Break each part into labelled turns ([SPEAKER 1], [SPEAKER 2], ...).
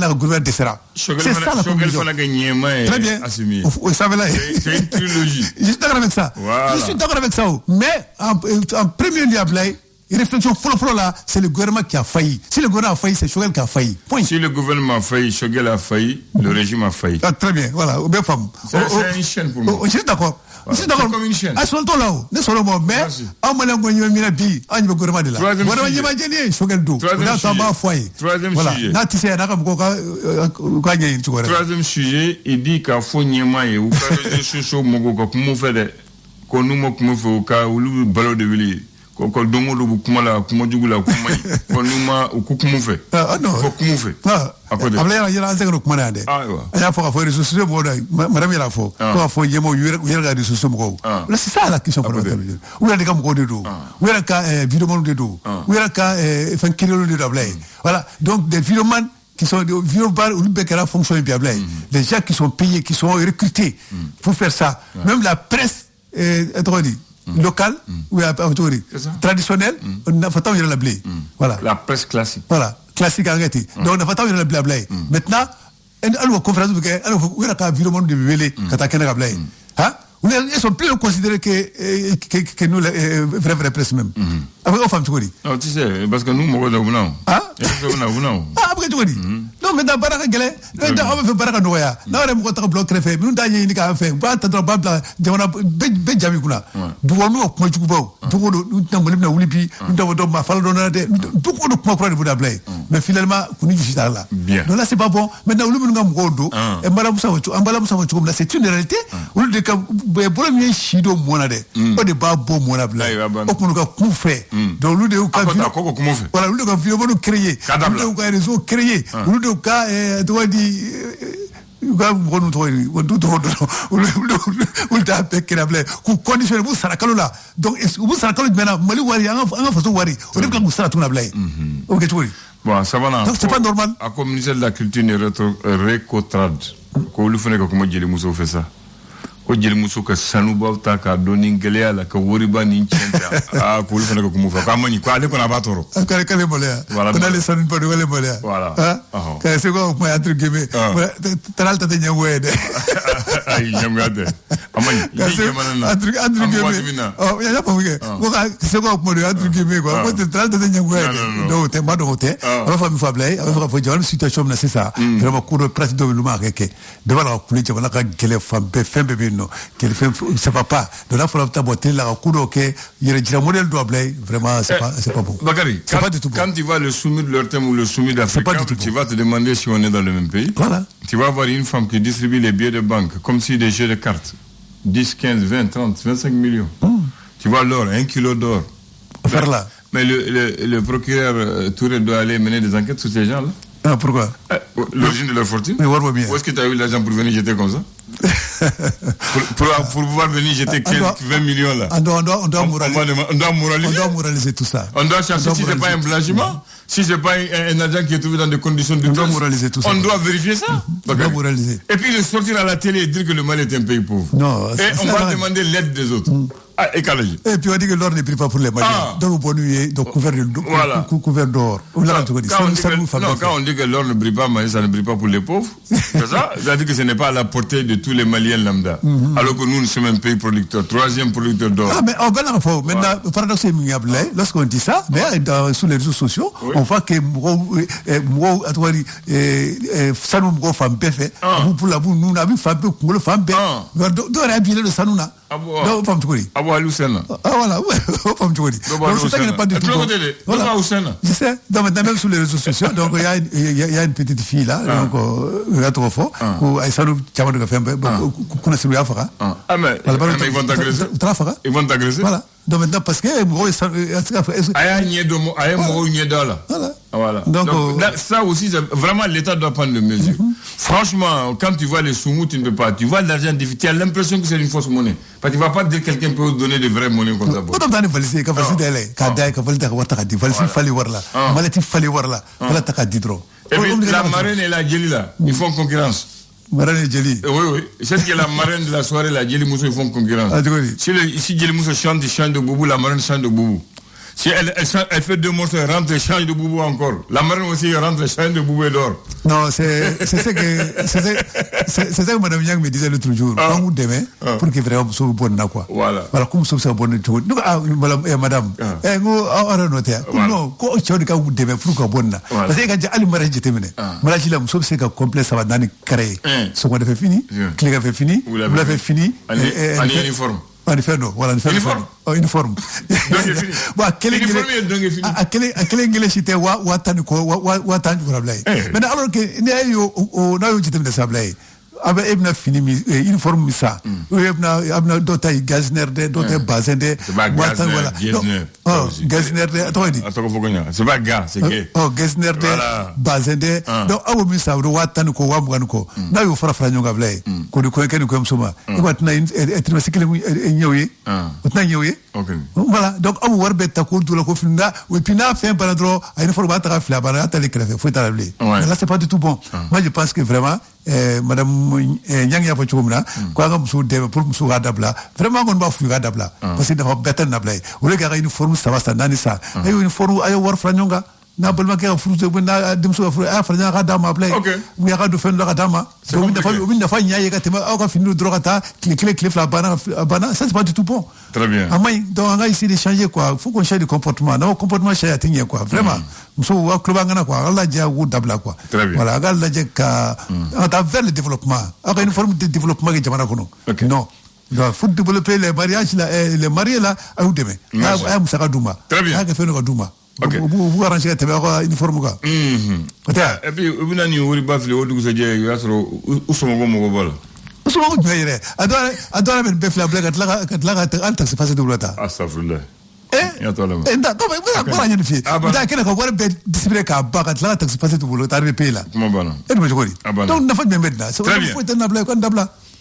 [SPEAKER 1] le gouvernement décédera. C'est ça la conclusion. Très bien. Vous savez là.
[SPEAKER 2] C'est une trilogie.
[SPEAKER 1] Je suis d'accord avec ça.
[SPEAKER 2] Voilà.
[SPEAKER 1] Je suis d'accord avec ça. Mais en premier lieu, réflexion follow là, c'est le gouvernement qui a failli. Si le gouvernement a failli, c'est Choguel qui a failli. Point.
[SPEAKER 2] Si le gouvernement a failli, Choguel a failli, le régime a failli.
[SPEAKER 1] Ah, très bien, voilà, bien femme.
[SPEAKER 2] C'est une chaîne pour moi.
[SPEAKER 1] Je suis d'accord.
[SPEAKER 2] Voilà.
[SPEAKER 1] Je suis d'accord.
[SPEAKER 2] C'est comme une chaîne.
[SPEAKER 1] Ah, son là, ne solo mo, mais on m'a l'envoyé mina bi, on y va gouvernement de là. Gouvernement y va gagner, Choguel do.
[SPEAKER 2] Troisième sujet, il dit qu'à fond Niema et ou qu'à ce mogo comme fait qu'on nous moque me fait au cas où le ballon de ville. Ko dongo do kumala kumajugula kumai ko numa ukukumu fe
[SPEAKER 1] non
[SPEAKER 2] ko kumu fe
[SPEAKER 1] abla yala zengro kumana ande ya foka fo réseaux sociaux boda madame yala fo ko fo yemo yela réseaux sociaux ko là c'est ça la question pour nous ou là de kam ko de do ou là ka vidéoman de do ou là ka fan kilo de abla voilà donc des vidéomans qui sont des vidéomans ou bekara fonction bien abla les gens qui sont payés qui sont recrutés pour faire ça même la presse local ou traditionnel on a fait la blé voilà
[SPEAKER 2] la presse classique
[SPEAKER 1] classique arrêté donc on a fait la blé maintenant on conférence que on a un vidéo de vélé kata kenera blé hein ils sont plus considérés que nous les vraie presse même après on fait tout
[SPEAKER 2] non tu sais parce que nous moi non
[SPEAKER 1] après tout non mais dans baraka gele dans on fait baraka noya na wala mo ta bloc refé nous dañi ni ka fait ba ta ba jamana be jami kuna du wonu ko ci baw du ko do tam na wuli bi do ma fala do na de du ko do ko ko bu da blay mais finalement ku ni ci là donc là c'est pas bon maintenant lu mu ngam godo e mbala musa waccu ambala musa waccu là c'est une réalité ou de ka premier chido mona de o de ba bo mona blay o ko ka ku fait donc lu de ka voilà lu de ka vidéo no créer lu de ka réseau créer lu de ka doit di ga ngonu to ou da pekrable ku condition bu sarakalo là donc bu sarakalo maintenant mali wari anga façon wari o de ka ku saratu na blay o ke turi
[SPEAKER 2] bon ça va
[SPEAKER 1] donc c'est pas normal
[SPEAKER 2] à comme ministère de la culture ne récotrade ko lu fene ko mo jeli muso fait ça ko jeli muso ka sanu bawta ka doni ngele ala ka wori ba ni nchenta ko lu fene ko mo fa ka mani ko ale ko na ba toro
[SPEAKER 1] kale kale bolea ko dale sanu pa wala bolea
[SPEAKER 2] voilà
[SPEAKER 1] ka se ko mo entre guillemets taral tata nyawede
[SPEAKER 2] ay nyamgade amani
[SPEAKER 1] entre guillemets oh ya pa wike ko ka se ko mo entre guillemets ko taral tata nyawede do te ma do te on va me fabler on va faire une situation là c'est ça vraiment cours de presse de luma keke de voilà ko le jabala ka gele fembe no qu'elle fait ça va pas de là faut la botter la kudo que il y a modèle doit blay vraiment c'est pas bon
[SPEAKER 2] Bakary quand tu vas le soumis de leur thème ou le soumis d'Afrique tu vas te demander si on est dans le même pays
[SPEAKER 1] voilà
[SPEAKER 2] tu vas avoir une femme qui distribue les billets de banque comme si des jeux de cartes 10 15 20 30 25 millions tu vois l'or 1 kilo d'or
[SPEAKER 1] faire là
[SPEAKER 2] mais le procureur Touré doit aller mener des enquêtes sur ces gens là
[SPEAKER 1] pourquoi
[SPEAKER 2] l'origine de leur fortune
[SPEAKER 1] mais voir bien
[SPEAKER 2] où est-ce que tu as eu l'argent pour venir jeter comme ça pour pouvoir venir jeter 20 millions là on doit
[SPEAKER 1] moraliser tout ça
[SPEAKER 2] on doit chercher si c'est pas un blanchiment si c'est pas un argent qui est trouvé dans des conditions de
[SPEAKER 1] doit moraliser tout ça
[SPEAKER 2] on doit vérifier ça
[SPEAKER 1] on doit moraliser
[SPEAKER 2] et puis de sortir à la télé et dire que le Mali est un pays pauvre
[SPEAKER 1] non
[SPEAKER 2] et on va demander l'aide des autres et
[SPEAKER 1] puis on dit que l'or n'est pas pour les Maliens donc bon donc couvert d'or
[SPEAKER 2] quand on dit que l'or ne brille pas ça ne brille pas pour les pauvres c'est ça c'est-à-dire que ce n'est pas à la portée de tous les Maliens lambda alors que nous sommes un pays producteur troisième producteur d'or
[SPEAKER 1] mais on va la fois maintenant le paradoxe est minable lorsqu'on dit ça mais sur les réseaux sociaux on voit que moi atwari sanu mo femme fait pour la nous n'a vu femme pour le femme do réhabiller le sanuna donc femme tout
[SPEAKER 2] Alusena.
[SPEAKER 1] Voilà, femme tout donc c'est ça qui n'est pas du tout
[SPEAKER 2] voilà
[SPEAKER 1] je sais donc maintenant même sur les réseaux sociaux donc il y a une petite fille là donc il y a trop fort ou Aïssanou Tchama de Gafembe connaissez le Afrique
[SPEAKER 2] mais ils vont t'agresser voilà
[SPEAKER 1] donc maintenant parce que
[SPEAKER 2] voilà donc ça aussi vraiment l'État doit prendre des mesures franchement quand tu vois les soumous tu ne peux pas tu vois l'argent tu as l'impression que c'est une fausse monnaie parce que tu vas pas dire que quelqu'un peut donner de vraies monnaies comme ça
[SPEAKER 1] bon dans les valises quand vous allez quand vous allez voir ta valise fallait voir là malati fallait voir là voilà ta cadidro
[SPEAKER 2] et puis la marraine et la Djeli là ils font concurrence
[SPEAKER 1] Marraine et Djeli
[SPEAKER 2] oui c'est que la marraine de la soirée la Djeli Mousso ils font concurrence si Djeli Mousso chante de Boubou la marraine chante de Boubou Si elle fait 2 morceaux, elle rentre et change de boubou encore. La marraine aussi rentre et change de boubou et dort.
[SPEAKER 1] Non, c'est ça que Mme Yang me disait l'autre jour. Quand vous demain, pour que vraiment vous bonne quoi.
[SPEAKER 2] Voilà.
[SPEAKER 1] Voilà, comme ça vous bonne tout. Donc madame, non, ko chodi ka vous demain pour que bonne. Parce que quand Ali Mara j'étais mené. Mara j'ai la muso c'est que complet ça va dans le carré. Ce qu'on a fait fini, clic a fait fini, vous l'avez fini.
[SPEAKER 2] En uniforme.
[SPEAKER 1] Inferno, voilà, uniforme. Uniforme. Bon, quel était Watan Rablay. Mais alors que Nayo Jitem de Sablay, avec Ebna fini uniforme ça. Ebna Dota Gazner de Dota Bazende, Watan, voilà. Gazner de,
[SPEAKER 2] c'est pas gars, c'est gay.
[SPEAKER 1] Gazner de Bazende, donc Awumisa, Watan ko Wamwanko. Nayo Frafranyo Gablay, Kodukoken Komsuma. Et maintenant, est une cycle Nyoye. Voilà, donc on va bête à court de la confinda, ou puis n'a fait un paradro à une forme à la barre à l'écran, faut t'arrêter. Là, c'est pas du tout bon. Moi, je pense que vraiment, Madame Yang Yapochumna, quoi comme sous des pour sous Radabla, vraiment on va fouiller Radabla, parce qu'il n'a pas de nablé. Ou le gars a une forme, ça va s'en aller ça. Et une forme à War Franyonga. Na balma ke fruit na dimso afra radama play mi ga do fen la radama donc da fa nyaye ka tema ka finu drogata clic la bana ça c'est pas du tout bon.
[SPEAKER 2] Très bien.
[SPEAKER 1] Amay donc on a essayé de changer quoi, faut qu'on change de comportement. Non, comportement change atinye quoi, vraiment. So wa club ngana quoi, Allah ja ou dabla quoi. Voilà, Allah ja ka à vers le développement. Avec une forme de développement qui jamana kono. Non. Il faut développer les mariages là, les mariés là à où demain. Ah Moussa Douma.
[SPEAKER 2] Très bien.
[SPEAKER 1] Vous arrangez la uniforme.
[SPEAKER 2] Et puis, vous n'avez pas fait le ça dit, où sont vos mots?
[SPEAKER 1] Où sont vos mots? Adore le bœuf la blague, à taxi passé de l'autre.
[SPEAKER 2] Ah, ça fait là.
[SPEAKER 1] Eh, voilà, une fille. Dans quel cas, voilà, discipliné qu'à Bagat, la taxi passé de l'autre, à pays là.
[SPEAKER 2] Comment bon?
[SPEAKER 1] Et moi, je vois. Donc, n'a pas de maintenant.
[SPEAKER 2] Très bien.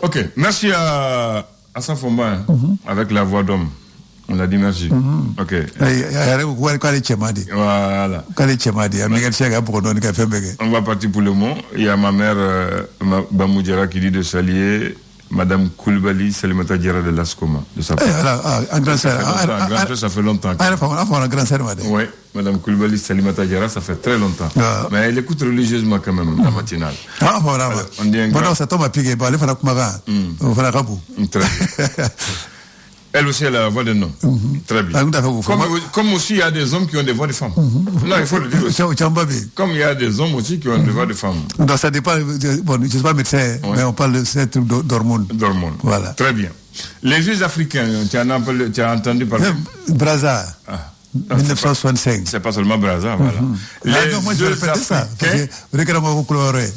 [SPEAKER 2] Ok, merci à Safomba avec la voix d'homme. On a dit merci. Ok. Voilà. On va partir pour le mot. Il y a ma mère, Bamoudjara, qui dit de saluer Madame Koulibaly Salimata Diarra de l'Ascoma. De sa part.
[SPEAKER 1] Un grand sœur.
[SPEAKER 2] Un grand sœur, ça fait longtemps.
[SPEAKER 1] Oui,
[SPEAKER 2] Madame Koulibaly Salimata Diarra, ça fait très longtemps. Mais elle écoute religieusement quand même, la matinale.
[SPEAKER 1] Ah, voilà. On dit un grand... ça tombe à piquer. Très bien.
[SPEAKER 2] Elle aussi, elle a la voix de nom. Très bien. Comme aussi, il y a des hommes qui ont des voix de femmes. Non, il faut le dire aussi. Comme il y a des hommes aussi qui ont des voix de femmes.
[SPEAKER 1] Donc, ça dépend. Bon, je ne suis pas médecin, mais on parle de cette d'hormones.
[SPEAKER 2] D'hormones.
[SPEAKER 1] Voilà.
[SPEAKER 2] Très bien. Les Jeux africains, tu as entendu parler?
[SPEAKER 1] Brazza. 1965.
[SPEAKER 2] C'est pas seulement Brazza, voilà.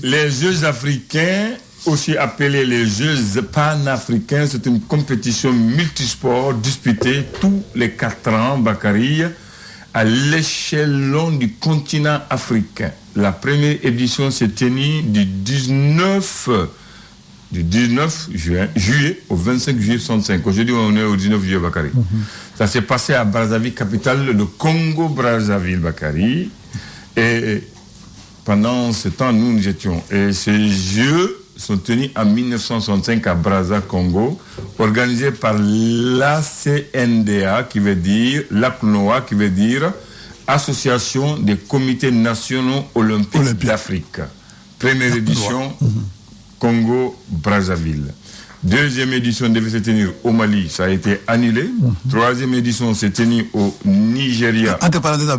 [SPEAKER 2] Les Jeux africains, aussi appelés les Jeux panafricains, c'est une compétition multisport disputée tous les 4 ans, Bakary, à l'échelon du continent africain. La première édition s'est tenue du 19 juillet au 25 juillet 65. Aujourd'hui, on est au 19 juillet, Bakary. Ça s'est passé à Brazzaville, capitale de Congo-Brazzaville, Bakary. Et pendant ce temps, nous étions. Et ces Jeux sont tenus en 1965 à Brazza, Congo, organisés par l'ACNDA, qui veut dire, l'ACNOA, qui veut dire Association des comités nationaux olympiques d'Afrique. Première édition, Congo-Brazzaville. Deuxième édition devait se tenir au Mali, ça a été annulé. Troisième édition s'est tenue au Nigeria.
[SPEAKER 1] Entre parenthèses,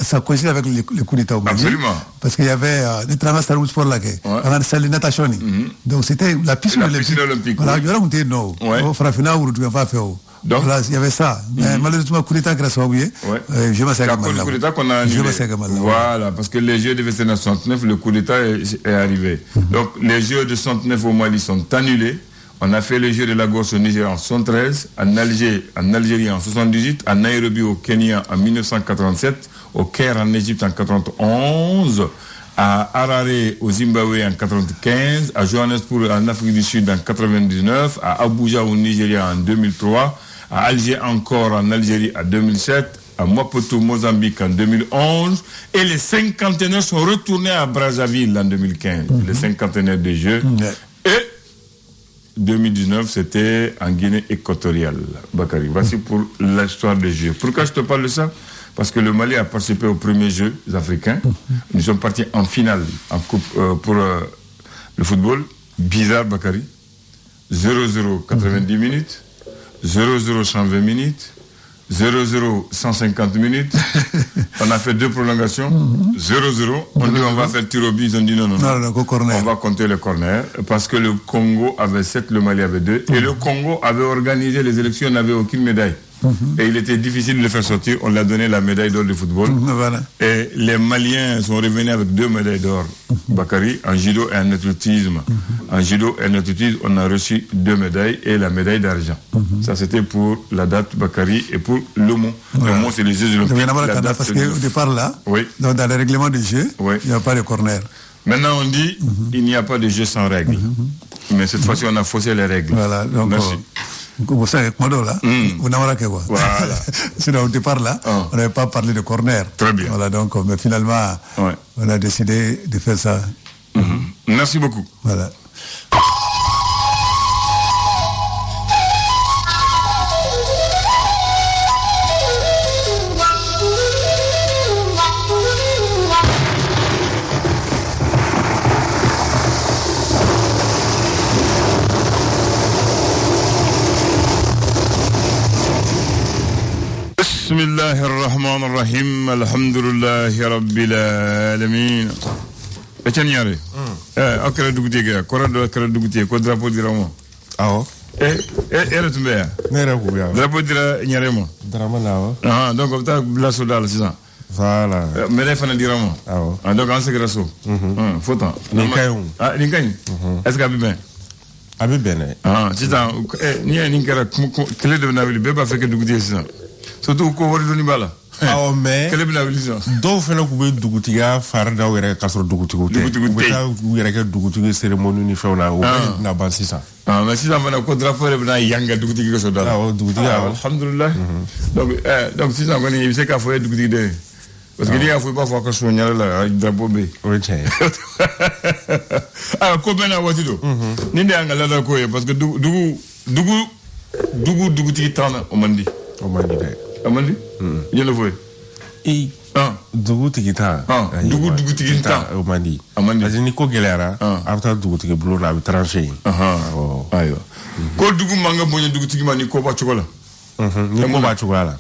[SPEAKER 1] ça coïncide avec le coup d'État au Mali.
[SPEAKER 2] Absolument.
[SPEAKER 1] Parce qu'il y avait des transferts au sport là, on a salle de natation. Donc c'était la piscine olympique. Voilà, il y a un petit non. Au Frafina, on ne va pas faire. Donc voilà, il y avait ça. Mais malheureusement, coup d'État grâce à Ouye, je me sais
[SPEAKER 2] que coup d'État qu'on a annulé. Voilà, parce que les Jeux devaient se tenir en 69, le coup d'État est arrivé. Donc les Jeux de 69 au Mali sont annulés. On a fait les Jeux de Lagos au Nigeria en 73, en Algérie en 78, à Nairobi au Kenya en 1987, au Caire en Égypte en 91, à Harare au Zimbabwe en 95, à Johannesburg en Afrique du Sud en 99, à Abuja au Nigeria en 2003, à Alger encore en Algérie en 2007, à Maputo, Mozambique en 2011, et les cinquantenaires sont retournés à Brazzaville en 2015, les cinquantenaires des Jeux. Et 2019, c'était en Guinée équatoriale, Bakary. Voici pour l'histoire des Jeux. Pourquoi je te parle de ça? Parce que le Mali a participé aux premiers Jeux africains. Nous sommes partis en finale en coupe, pour le football. Bizarre, Bakary. 0-0, 90 minutes. 0-0, 120 minutes. 0-0, 150 minutes. On a fait 2 prolongations. 0-0. On dit on va faire tir au but. Ils ont dit non. On va compter le corner. Parce que le Congo avait 7, le Mali avait 2. Et le Congo avait organisé les élections, on n'avait aucune médaille. Et il était difficile de le faire sortir. On l'a donné la médaille d'or de football. Voilà. Et les Maliens sont revenus avec 2 médailles d'or, Bakary, en judo et en athlétisme. En judo et en athlétisme, on a reçu 2 médailles et la médaille d'argent. Ça, c'était pour la date, Bakary, et pour le mot. Le mot, c'est les Jeux olympiques.
[SPEAKER 1] Parce qu'au départ, là, dans le règlement des Jeux, il n'y a pas de corner.
[SPEAKER 2] Maintenant, on dit il n'y a pas de jeu sans règles. Mais cette fois-ci, on a faussé les règles.
[SPEAKER 1] Voilà. Donc, merci. Vous savez, là, vous n'avez pas quoi.
[SPEAKER 2] Voilà.
[SPEAKER 1] Sinon, au départ, là, on n'avait pas parlé de corner.
[SPEAKER 2] Très bien.
[SPEAKER 1] Voilà, donc, mais finalement, on a décidé de faire ça.
[SPEAKER 2] Merci beaucoup.
[SPEAKER 1] Voilà.
[SPEAKER 2] بسم الله الرحمن الرحيم الحمد لله رب العالمين etianyare akara dugutiga korado akara dugutiga ko drapeau diramo
[SPEAKER 3] awo
[SPEAKER 2] era tumbeya
[SPEAKER 3] nere ko ya
[SPEAKER 2] drapeau dira nyaremo
[SPEAKER 3] drama lawo
[SPEAKER 2] donc ta blaso dal c'est
[SPEAKER 3] voilà
[SPEAKER 2] mais les fana diramo
[SPEAKER 3] awo
[SPEAKER 2] donc en secret so photo
[SPEAKER 3] ni kayum
[SPEAKER 2] ni kay est-ce que
[SPEAKER 3] abi ben
[SPEAKER 2] c'est ça ni kera clé de navili beba fait que dugutiga c'est surtout ko wori doni bala
[SPEAKER 3] mais
[SPEAKER 2] quelle est la vision
[SPEAKER 3] do fena ko be dugutiga farda were kasro dugutigo te ta were ke dugutigo cérémonie ni fewna o na ban sisa
[SPEAKER 2] mais si ça va ko drapeau re na yanga dugutigo so dala
[SPEAKER 3] dugutiga
[SPEAKER 2] alhamdulillah donc si ça ngoni c'est ka foye dugutigo de parce que dia faut pas fois que so nyala la drapeau be
[SPEAKER 3] o che
[SPEAKER 2] ko bena watido ni nde ngala la ko parce que dugutigo tana o mandi
[SPEAKER 3] de
[SPEAKER 2] amandi yele foye
[SPEAKER 3] dugu tigita
[SPEAKER 2] dugu tigita
[SPEAKER 3] amandi azini ko gelera after dugu tigi bulo la tranché
[SPEAKER 2] ayo ko dugu manga bonye dugu tigi mani ko ba chokola
[SPEAKER 3] ni ko ba chokola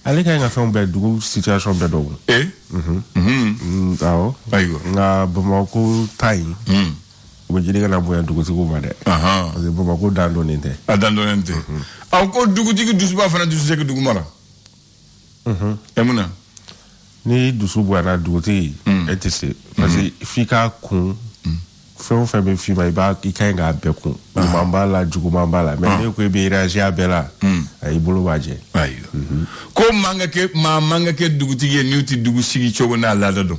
[SPEAKER 3] ale kay nga fam be dugu situation be do
[SPEAKER 2] ayo
[SPEAKER 3] nga Bamako tay bo jidi kana boya dugu tigi ba de parce Bamako dando ninte ko dugu tigi dusba fana dusu ke dugu mara emuna ni dusu bo na dugu tigi etc parce que fika kun fɛn bɛ fi ma i b'a i kan k'a bɛɛ kun ɲuman b'a la juguman b'a la mais ne ko i bɛ réagir a bɛɛ la i bolo b'a jɛ
[SPEAKER 2] ko man ka kɛ dugutigi ye n'u tɛ dugu sigi cogo n'a laada dɔn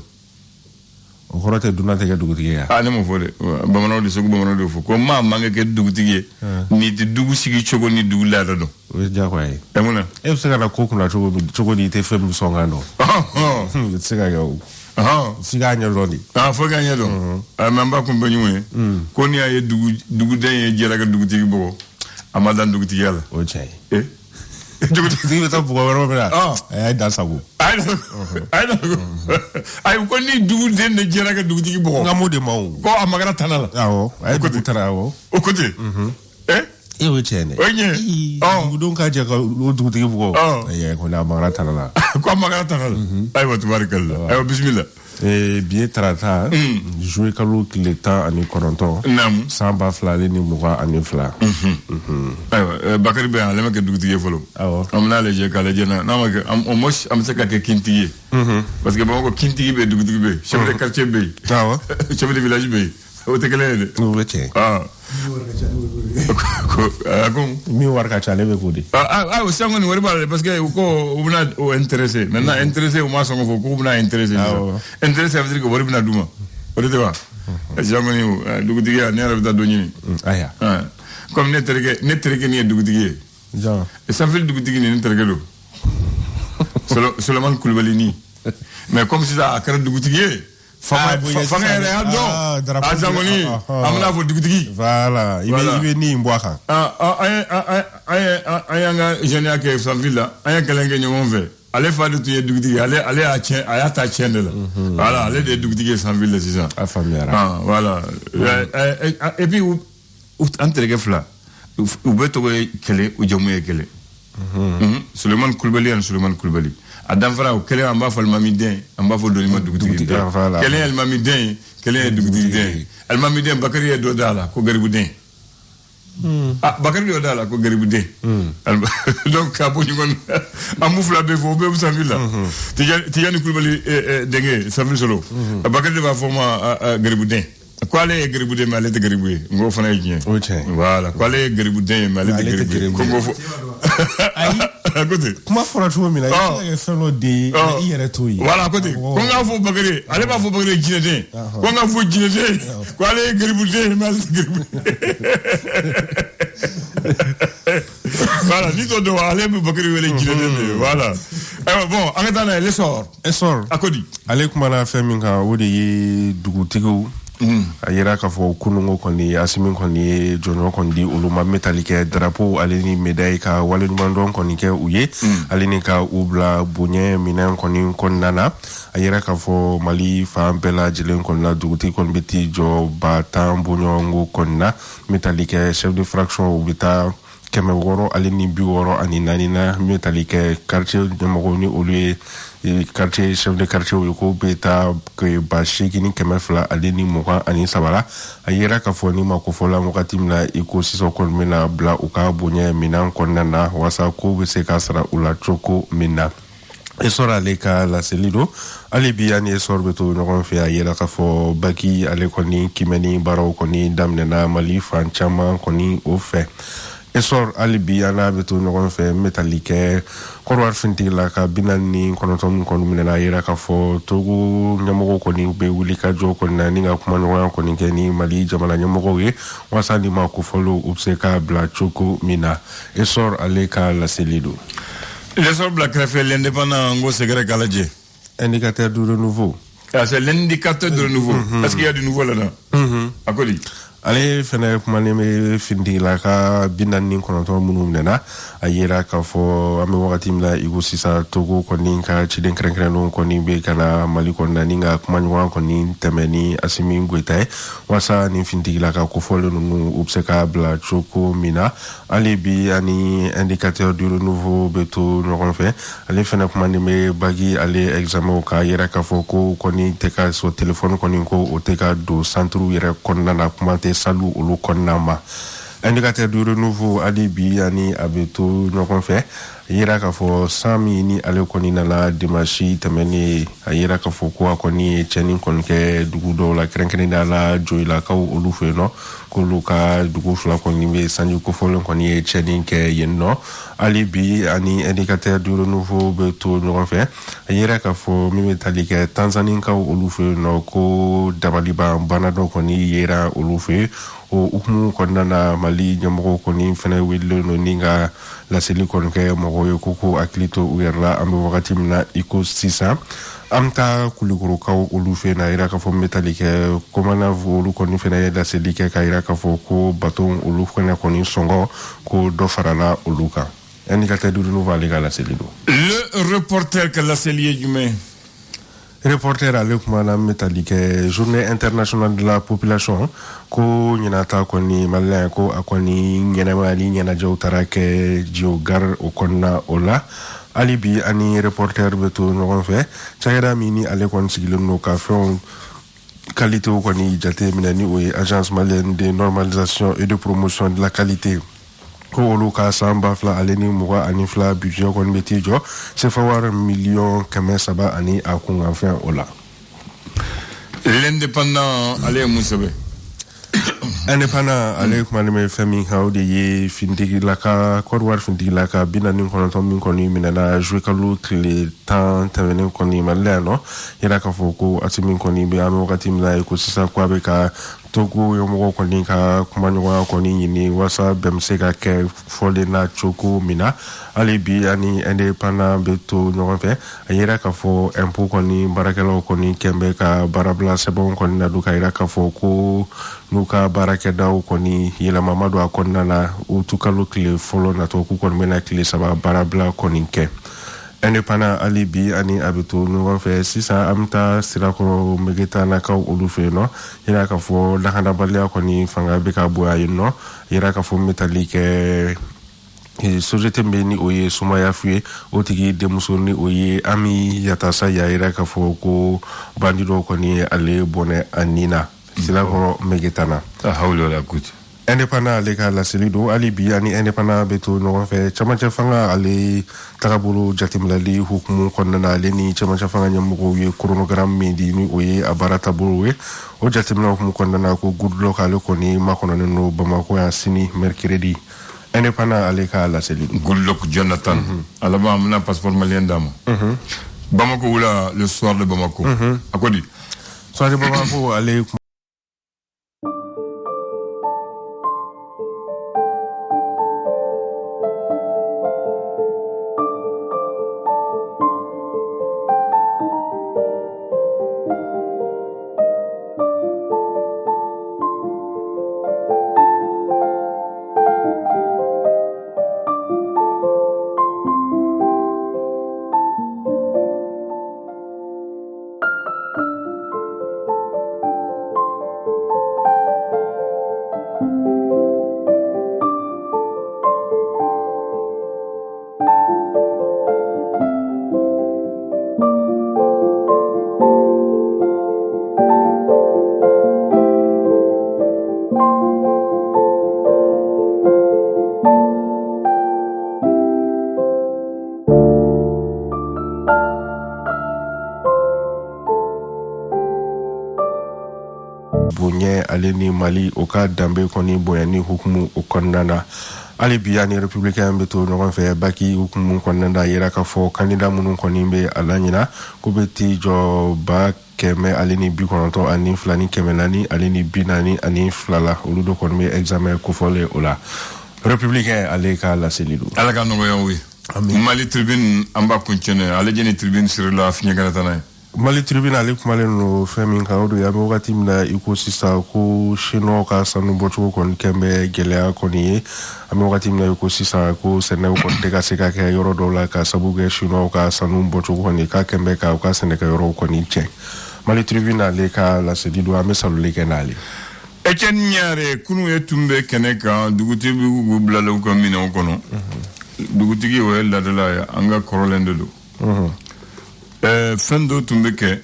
[SPEAKER 3] o kɔrɔ tɛ dunan tɛ kɛ dugutigi ye
[SPEAKER 2] ne m'o fɔ dɛ bamananw de segu bamananw de fɔ ko maa man ka kɛ dugutigi ye n'i tɛ dugu sigi cogo ni dugu laada dɔn
[SPEAKER 3] o ye diyagoya ye
[SPEAKER 2] mun na
[SPEAKER 3] e bɛ se ka na ko kunna cogo di i tɛ fɛn min sɔn kan dɔn o tɛ se ka kɛ o si k'a ɲɛdɔn de
[SPEAKER 2] fo k'a ɲɛdɔn mais n b'a kun bɛ ɲɔgɔn ye ko n'i y'a ye duguden ye jɛra ka dugutigi bɔgɔ a ma dan dugutigiya la
[SPEAKER 3] o tiɲɛ ye dugutigi bɛ taa bɔgɔ wɛrɛ min na a y'a da sago
[SPEAKER 2] ayi ko ni duguden de jɛra ka dugutigi bɔgɔ
[SPEAKER 3] n ka mo de ma o
[SPEAKER 2] ko a ma kɛra tana la
[SPEAKER 3] awɔ a ye dugu tara awɔ
[SPEAKER 2] o ko ten
[SPEAKER 3] o ye tiɲɛ dɛ
[SPEAKER 2] o ɲɛ
[SPEAKER 3] dugudenw ka jɛ ka o dugutigi bugɔ ko n'a ma kɛra tana la
[SPEAKER 2] ko a ma kɛra tana la ayiwa tubarikala ayiwa bisimila
[SPEAKER 3] bi ye tarata juillet kalo tile 19 san 2022
[SPEAKER 2] ayiwa Bakary bɛ yan ale ma kɛ dugutigi ye fɔlɔ an bɛna lajɛ k'a lajɛ n'a ma kɛ an bɛ se ka kɛ kintigi ye parce que Bamakɔ kintigi bɛ yen dugutigi bɛ yen chef de quartier bɛ yen chef de village bɛ yen o tɛ kelen ye dɛ
[SPEAKER 3] o bɛ tiɲɛ min wari ka ca ale bɛ k'o de
[SPEAKER 2] o sisan kɔni wari b'a la parce que ko u bɛna o intéressé maintenant intéressé u ma sɔn k'o fɔ k'u bɛna intéressé intéressé ça veut dire que wari bɛna d'u ma o de tɛ wa sisan kɔni dugutigiya ne yɛrɛ bɛ taa dɔ ɲini
[SPEAKER 3] aya
[SPEAKER 2] comme ne terikɛ nin ye dugutigi ye sanfɛli dugutigi nin ne terikɛ don Solomani Kulibali ni mais comme sisan a kɛra dugutigi ye fanga yɛrɛ dɔn a zangoni an bɛna fɔ dugutigi
[SPEAKER 3] voilà i bɛ ni in bɔ a kan
[SPEAKER 2] an y'an ka jɛnɛya kɛ sanfili la an ye kɛlɛ kɛ ɲɔgɔn fɛ ale fa de tun ye dugutigi ale y'a tiɲɛ a y'a ta tiɲɛ de la voilà ale de ye dugutigi ye sanfili la sisan
[SPEAKER 3] a faamuyara
[SPEAKER 2] voilà et puis an terikɛ fila u bɛ tɔgɔ ye kɛlɛ u jamu ye kɛlɛ Sulemani Kulubali ani Sulemani Kulubali a danfara o kɛlɛ an b'a fɔ alimami den an b'a fɔ dɔnni ma dugutigi den kɛlɛ ye alimami den ye kɛlɛ ye dugutigi den ye alimami den Bakari ye dɔ d'a la ko garibu den Bakari y'o d'a la ko garibu den donc k'a bɔ ɲɔgɔn na an b'u fila bɛɛ fɔ o bɛɛ bɛ sanfili la Tijani Kulubali denkɛ sanfili sɔrɔ Bakari de b'a fɔ ma garibu den ko ale ye garibu den mais ale tɛ garibu ye n ko fana ye tiɲɛ
[SPEAKER 3] o tiɲɛ
[SPEAKER 2] voilà ko ale ye garibu den ye mais ale tɛ garibu ye ko n ko fɔ
[SPEAKER 3] ayi a ko ten kuma fɔra cogo min na i tɛ se ka kɛ fɛn dɔ de ye i yɛrɛ t'o ye
[SPEAKER 2] voilà ko ten ko n k'a fɔ Bakari ale b'a fɔ Bakari jinɛ den ko n k'a fɔ jinɛ den ko ale ye garibu den ye mais ale tɛ garibu voilà ni t'o dɔn ale bɛ Bakari wele jinɛ den de ye voilà bon an ka taa n'a ye Esor a ko di
[SPEAKER 3] ale kumana fɛn min kan o de ye dugutigiw a yira k'a fɔ kunungo kɔni Asimi kɔni ye jɔnjɔn kɔni di olu ma metali kɛ drapeau ale ni médaille ka waleɲumandɔn kɔni kɛ u ye ale ni ka u bila boɲɛ minɛn kɔni kɔnɔna na a yira k'a fɔ Mali fan bɛɛ lajɛlen kɔni na dugutigi kɔni bɛ t'i jɔ 10 boɲɔngo kɔni na metali kɛ chef de fraction u bɛ taa 600 ale ni 64 na metali kɛ quartier ɲɛmɔgɔw ni olu ye quartier chef de quartier u ko bɛ taa 8,200 ale ni 23 a yira k'a fɔ ni ma ko fɔla wagati min na i ko sisan kɔni bɛna bila u ka boɲɛ minɛn kɔnɔna na walasa ko bɛ se ka sara u la cogo min na Esor ale ka laseli don ale bi ani Esor bɛ to ɲɔgɔn fɛ a yira k'a fɔ Baki ale kɔni kimɛni baaraw kɔni daminɛna Mali fan caman kɔni o fɛ Esor ali bi ana bɛ to ɲɔgɔn fɛ metali kɛ Côte-d'Ivoire finitigi la ka 49 kɔni minɛna yira k'a fɔ Togo ɲɛmɔgɔw kɔni bɛ wuli ka jɔ kɔni na ni ka kuma ɲɔgɔnya kɔni kɛ ni Mali jamana ɲɛmɔgɔw ye walasa ni ma ko fɔlɔ u bɛ se ka bila cogo min na Esor ale ka laseli don.
[SPEAKER 2] Esor bila kɛrɛfɛ l'indépendant n ko sɛgɛrɛ k'a lajɛ.
[SPEAKER 3] Indicateur de renouveau.
[SPEAKER 2] Ah, c'est l'indicateur de renouveau. Est-ce qu'il y a du nouveau là-dedans? A ko di.
[SPEAKER 3] ale fɛnɛ kumanen bɛ finitigi la ka 49 minnu minɛna a yira k'a fɔ an bɛ wagati min na i ko sisan Togo kɔni ka ciden kɛrɛnkɛrɛnnenw kɔni bɛ ka na Mali kɔnɔna ni ka kumaɲɔgɔnya kɔni tɛmɛ ni Asimi Goita ye walasa ni finitigi la ka kofɔlen ninnu u bɛ se ka bila cogo min na hali bi ani indicateur du renouveau bɛ to ɲɔgɔn fɛ ale fɛnɛ kumanen bɛ Bagi ale examenw ka yira k'a fɔ ko kɔni tɛ ka so telefɔni kɔni ko o tɛ ka don centre yɛrɛ kɔnɔna na kuma tɛ salu olu kɔnɔna ma indicateur du renouveau hali bi ani a bɛ to ɲɔgɔn fɛ a yira k'a fɔ san min ni ale kɔni nana dimanche tɛmɛnen a yira k'a fɔ ko a kɔni ye cɛnni kɔni kɛ dugu dɔw la kɛrɛnkɛrɛnnenya la Joyilakaw olu fɛ yen nɔ k'olu ka dugu fila kɔni bɛ sanji kofɔlen kɔni ye cɛnni kɛ yen nɔ hali bi ani indicateur du renouveau bɛ to ɲɔgɔn fɛ a yira k'a fɔ min bɛ tali kɛ Tanzanikaw olu fɛ yen nɔ ko dabaliban bana dɔ kɔni yera olu fɛ o hukumu kɔnɔna na Mali ɲɛmɔgɔw kɔni fɛnɛ welilen don ni ka laseli kɔni kɛ mɔgɔw ye ko hakili to u yɛrɛ la an bɛ wagati min na i ko sisan an bɛ taa Kulukorokaw olu fɛ yen na a yira k'a fɔ n bɛ tali kɛ Komanafu olu kɔni fɛnɛ ye laseli kɛ k'a yira k'a fɔ ko bateau olu fɛnɛ kɔni sɔngɔ ko dɔ farala olu kan indicateur du renouveau ale ka laseli don.
[SPEAKER 2] Le reporter ka laseli ye jumɛn?
[SPEAKER 3] Reporter ale kumana metali kɛ journée internationale de la population ko ɲinata kɔni malien ko a kɔni ɲɛnɛmayali ɲɛnajɛw taara kɛ Diogar o kɔnɔna o la hali bi ani reporter bɛ to ɲɔgɔn fɛ cakɛda min ni ale kɔni sigilen don ka fɛnw qualitéw kɔni jate minɛ ni o ye agence malienne de normalisation et de promotion de la qualité ko olu ka san 2000 ale ni 22 budget kɔni bɛ t'i jɔ CFA million 300 ani a kunkanfɛn o la.
[SPEAKER 2] L'indépendant ale ye mun sɛbɛn?
[SPEAKER 3] Indépendant ale kumanen bɛ fɛn min kan o de ye finitigi la ka Côte d'Ivoire finitigi la ka 49 min kɔni minɛna juillet kalo tile 10 tɛmɛnen kɔni Mali la yan nɔ yira k'a fɔ ko Asimi kɔni bɛ an bɛ wagati min na ko sisan ko a bɛ ka Togo yomo koni ka kumanywa koni ni wasa bemsega ke folena choko mina alibi ani independant beto nyonfe ayira ka fo empo koni barakelo koni kembe ka barabla sebon koni na duka ira ka fo ko nuka barakeda koni yela mamadu akonna na utukalo kle folo na to ku koni mena kle saba barabla koni ke independant alibi ani abeto nyonfe sisa amta sirakoro megeta na ka olufe no yira ka fo lahanda balia koni fanga beka buya yino yira ka fo metalike société mbeni oye sumaya fue otigi demusoni oye ami yatasa yaira ka fo ko bandido koni ale bone anina sila ko megetana
[SPEAKER 2] hawlo la kuti
[SPEAKER 3] indépendant ale ka la selido alibi ani indépendant beto no fe chamacha fanga ale takabulu jatimlali hukumu konna ale ni chamacha fanga nyamugo ye chronogram medi ni oye abarata bulwe o jatimla hukumu konna ko good local koni makono no bamako ya sini mercredi indépendant ale ka la selido
[SPEAKER 2] good luck Jonathan alaba amna passeport malien dama Bamako oula le soir de Bamako akodi
[SPEAKER 3] soir de Bamako ale bonye aleni Mali oka dambe koni boyani hukumu okonnana ali biyani républicain beto no fe baki hukumu konnanda yera ka fo candidat munun koni be alanyina ko beti jo ba keme aleni bi konto ani flani kemelani aleni binani ani flala oludo kon me examen ko fole ola républicain aleka la selidu
[SPEAKER 2] alaka no yowi Mali tribune amba kuncene alejeni tribune sur la finiganatana
[SPEAKER 3] Mali tribunal kumale no femi kaodo ya wakati mna ecosystem ko shino ka sanu bocho kon kembe gelea koni ame wakati mna ecosystem ko sene ko teka seka ke yoro dola ka sabuge shino ka sanu bocho koni ka kembe ka sene ka yoro koni che Mali tribunal ka la sedido ame salule kenali
[SPEAKER 2] Etienne Nyare kunu etumbe keneka duguti bi blala ko mina kono duguti gi we la de la anga korolende do fendo tumbeke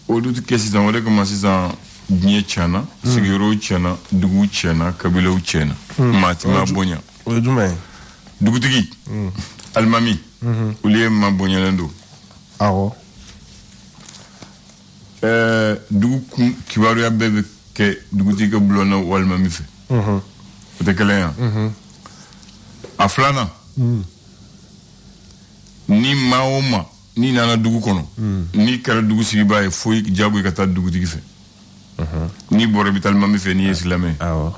[SPEAKER 2] odutu kesi za wale kama sisa nye chana sigiro chana dugu chana kabila uchena mati mabonya
[SPEAKER 3] ojume
[SPEAKER 2] dugu tigi almami ulie mabonya lendo
[SPEAKER 3] awo
[SPEAKER 2] dugu kibaru ya bebe ke dugu tigi blona walmami fe utekele ya aflana ni maoma ni nana dugu kono ni kara dugu sigi baye foyi jago kata dugu tigi fe ni bore bital mami fe ni islame
[SPEAKER 3] awo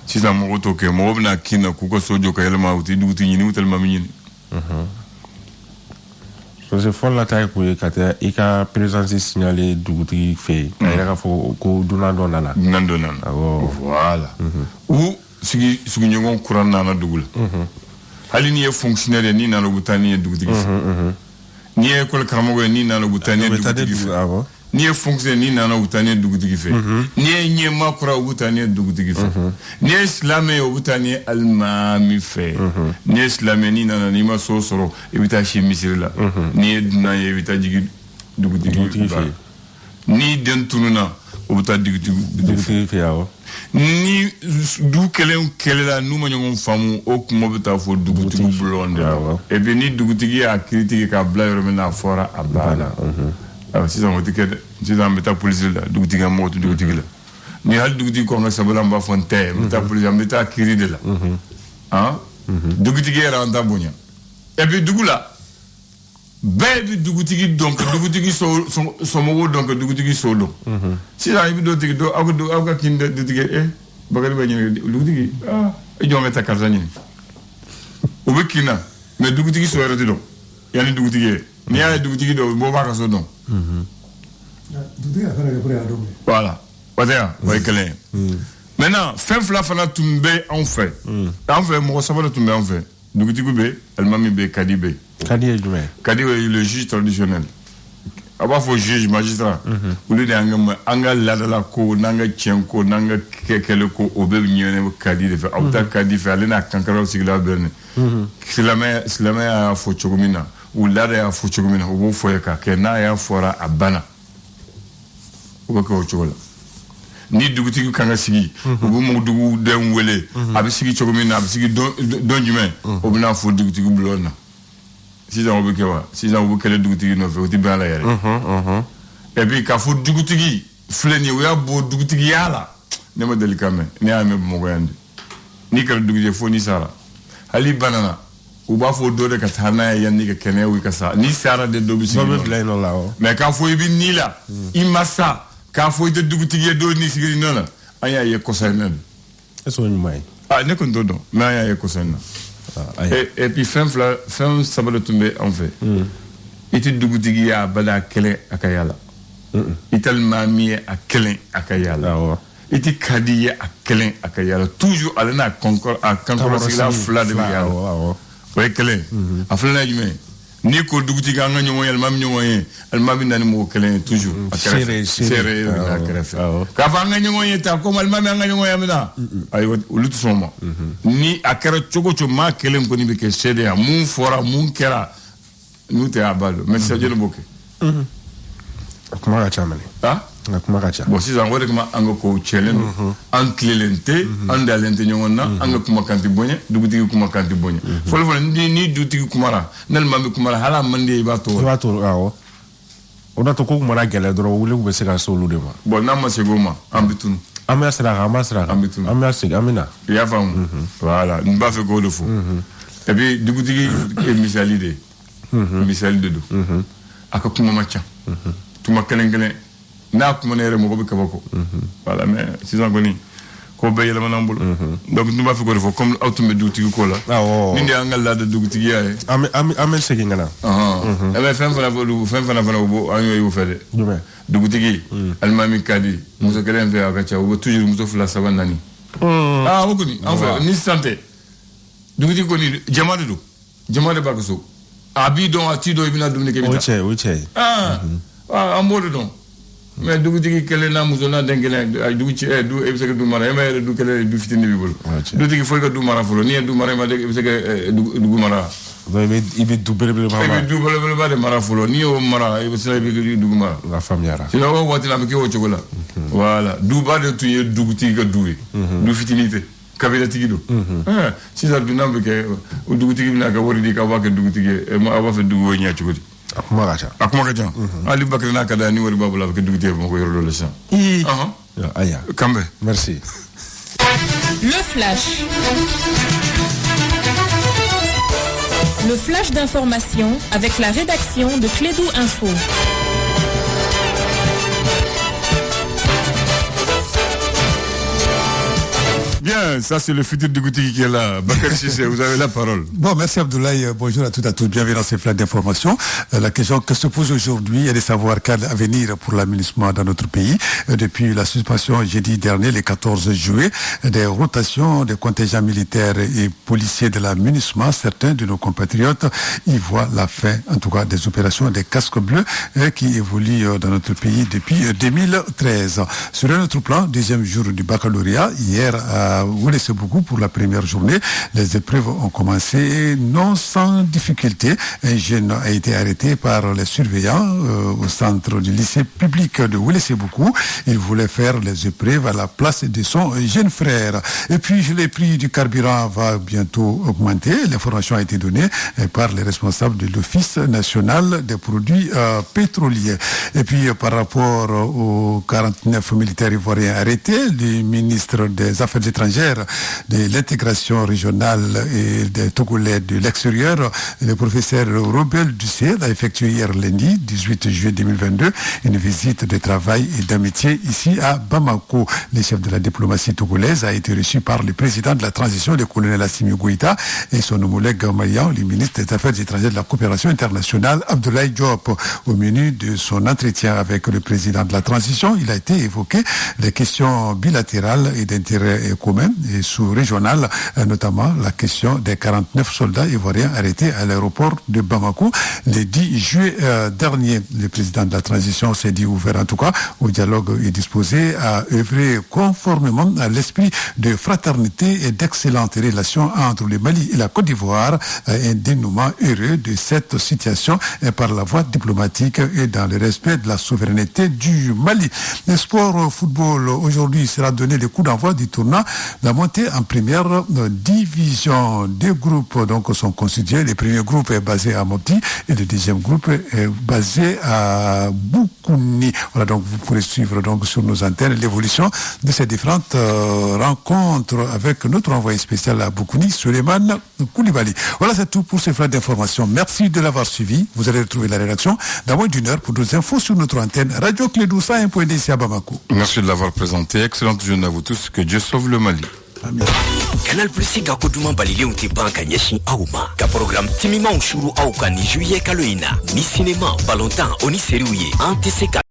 [SPEAKER 2] sisa mo to ke mo bna kina ku ko sojo ka yelma uti dugu tigi ni utal mami ni
[SPEAKER 3] so se fon la tay ko kata ika présence signaler dugu tigi fe ayra ka fo ko dunando nana
[SPEAKER 2] awo voilà ou sigi ngon kuran nana dugul hali ni e fonctionnaire ni nana butani dugu tigi fe ni école karamogo ni nana butani dugutigi fe ni fonctionnaire ni nana butani dugutigi fe ni nyema kura butani dugutigi fe ni islamé butani almami fe ni islamé ni nana ni ma sosoro ebita shi misirla ni duna ebita jigi dugutigi fe ni dentununa obuta dugutigi
[SPEAKER 3] fe awo
[SPEAKER 2] ni du kelela numa nyongon famu o kuma beta fo dugutigi blonde et puis ni dugutigi a critique ka bla yormena fora abala si ça mo tike si ça meta police la dugutigi mo to dugutigi la ni hal dugutigi ko nga sabala mba fonte meta police meta kiri de la dugutigi era anda bonya et puis dugula Baby Dugutigi donc Dugutigi Somogo donc Dugutigi Solo. Si j'arrive de Tigo, Aga King de Tigé, Bagari Dugutigi, et John Meta Kazani. Ubekina, mais Dugutigi Soeratido. Yani Dugutigi, Nia Dugutigi de Bobaka Sodon. Voilà. Maintenant, fin flafana tumbe en fait. En fait, moi, ça va le tomber en fait. Dugutigi be, elle m'a mis be Kadibe. Kadi est le juge traditionnel. Aba fo juge magistrat. Ulu de anga ladala ko nanga chenko nanga kekele ko obe nyene kadi de fa auta kadi fa lena kankara sigla berne. Silame a fo chogumina ou lada ya fo chogumina obo fo ka kena ya fora abana. Obo ko chogola. Ni Dugutigi kanga sigi obo mo dugu den wele abi sigi chogumina abi sigi don jume obina fo Dugutigi blona. Si on veut que le Dugutigi ne fait pas la yere. Et puis quand faut Dugutigi fleni ou ya bo Dugutigi yala ne me delikame ne ame mogoyande ni kala Dugutigi fo ni sara ali banana ou ba fo do de ka tana ya ni ka kene wi ka sa ni sara de do bisi mais quand faut ibi ni la imasa quand faut de Dugutigi do ni sigiri nona aya ye kosanen eso ni mai ne kon do mais aya ye kosanen. Et puis fin sabbat tombé en fait. Iti Dugutigi ya bada kelen akayala. Ital mami a kelen akayala. Iti kadi ya kelen akayala. Toujours alena concorde à la fla de yala. Ouais kelen. A fla jume. Ni ko Dugutigi anga nyongo yal mam nyongo yen. Al mami nani mo kelen toujours. Serré ka fa anga nyongo yen ta ko mal mami anga nyongo yamina. Ay ulutu soma. Ni akara chogo ma kelen ko ni be ke sede ya mun fora mun kera nous te abalo mais c'est Dieu boke
[SPEAKER 3] kuma ka chamani kuma ka cha
[SPEAKER 2] bon si zango de kuma anga ko chelen an clelente an dalente nyongona anga kuma kanti bonye Dugutigi kuma kanti bonye fol ni Dugutigi kumara nal mami kumara hala mande ba to
[SPEAKER 3] awo ona to ko kumara gele doro wule ko be se ka solo de ma
[SPEAKER 2] bon na ma se goma ambitun
[SPEAKER 3] amina amina
[SPEAKER 2] ya fam voilà on va faire go le fou et puis Dugutigi e misali de misali de do aka kuma macha tuma kelen na kuma ne re mo ko kabako voilà mais si on goni ko be yele manambul donc on va faire go le fou comme automé Dugutigi ko la ni ndi angal la de Dugutigi ya
[SPEAKER 3] amen se ngana
[SPEAKER 2] et ben fin fana bo anyo yo fede Dugutigi almami kadi muso kelen fe akacha o toujours muso fula sabanani okuni en fait ni santé Dugutigi ko ni jamade bakaso abi don atido ibina dumne ke bita
[SPEAKER 3] oche
[SPEAKER 2] amodo don mais Dugutigi kele na muso na dengele Dugutigi du ebseke du mara e du kele du fitini bibol Dugutigi foi ko du mara folo ni du mara ma de ebseke du mara
[SPEAKER 3] ibi du bele
[SPEAKER 2] ba de mara folo ni o mara ebseke du mara
[SPEAKER 3] la famiara
[SPEAKER 2] sino o wati la ke o chokola voilà du ba de tuye Dugutigi ka duwe du fitinité kabila tigido si ça du nambe ke Dugutigi na ka wori di ka wa ke Dugutigi ma aba fe dugo nya chukudi
[SPEAKER 3] akuma kacha
[SPEAKER 2] Ali Bakri na kada ni wori babula ke Dugutigi mo ko yoro le champ
[SPEAKER 3] aya
[SPEAKER 2] kambe
[SPEAKER 3] merci
[SPEAKER 4] Le flash d'information avec la rédaction de Clédou Info.
[SPEAKER 2] Bien, ça c'est le futur Dugutigi qui est là. Bakary Cissé, vous avez la parole.
[SPEAKER 1] Bon, merci Abdoulaye. Bonjour à toutes et à tous. Bienvenue dans ces flashs d'information. La question que se pose aujourd'hui est de savoir quel avenir pour l'aménagement dans notre pays. Depuis la suspension jeudi dernier, le 14 juillet, des rotations des contingents militaires et policiers de l'aménagement, certains de nos compatriotes y voient la fin, en tout cas, des opérations des casques bleus qui évoluent dans notre pays depuis 2013. Sur un autre plan, deuxième jour du baccalauréat, hier à Ouéléssébougou pour la première journée. Les épreuves ont commencé non sans difficulté. Un jeune a été arrêté par les surveillants au centre du lycée public de Ouéléssébougou. Il voulait faire les épreuves à la place de son jeune frère. Et puis les prix du carburant va bientôt augmenter. L'information a été donnée par les responsables de l'Office national des produits pétroliers. Et puis par rapport aux 49 militaires ivoiriens arrêtés, le ministre des Affaires étrangères Niger de l'intégration régionale et des Togolais de l'extérieur. Le professeur Robel Dussel a effectué hier lundi, 18 juillet 2022, une visite de travail et d'amitié ici à Bamako. Le chef de la diplomatie togolaise a été reçu par le président de la transition, le colonel Assimi Goïta, et son homologue malian, le ministre des Affaires étrangères de la coopération internationale, Abdoulaye Diop. Au menu de son entretien avec le président de la transition, il a été évoqué les questions bilatérales et d'intérêt commun et sous-régional, notamment la question des 49 soldats ivoiriens arrêtés à l'aéroport de Bamako le 10 juillet dernier. Le président de la transition s'est dit ouvert en tout cas au dialogue et disposé à œuvrer conformément à l'esprit de fraternité et d'excellentes relations entre le Mali et la Côte d'Ivoire, un dénouement heureux de cette situation par la voie diplomatique et dans le respect de la souveraineté du Mali. Le sport football aujourd'hui sera donné le coup d'envoi du tournoi, la montée en première division. Deux groupes donc sont constitués. Le premier groupe est basé à Mopti et le deuxième groupe est basé à Boukouni. Voilà, donc vous pourrez suivre donc sur nos antennes l'évolution de ces différentes rencontres avec notre envoyé spécial à Boukouni, Suleiman Koulibaly. Voilà, c'est tout pour ces flashs d'information. Merci de l'avoir suivi. Vous allez retrouver la rédaction dans moins d'une heure pour d'autres infos sur notre antenne Radio Clédou 101.d ici à Bamako.
[SPEAKER 2] Merci de l'avoir présenté. Excellente journée à vous tous. Que Dieu sauve le Mali.
[SPEAKER 1] Amin.
[SPEAKER 5] Canal Plus ga koduma balile unti banka nyeshi auma ka program timima ushuru au ka ni juillet kaloina ni cinéma balontan oni seriouye antc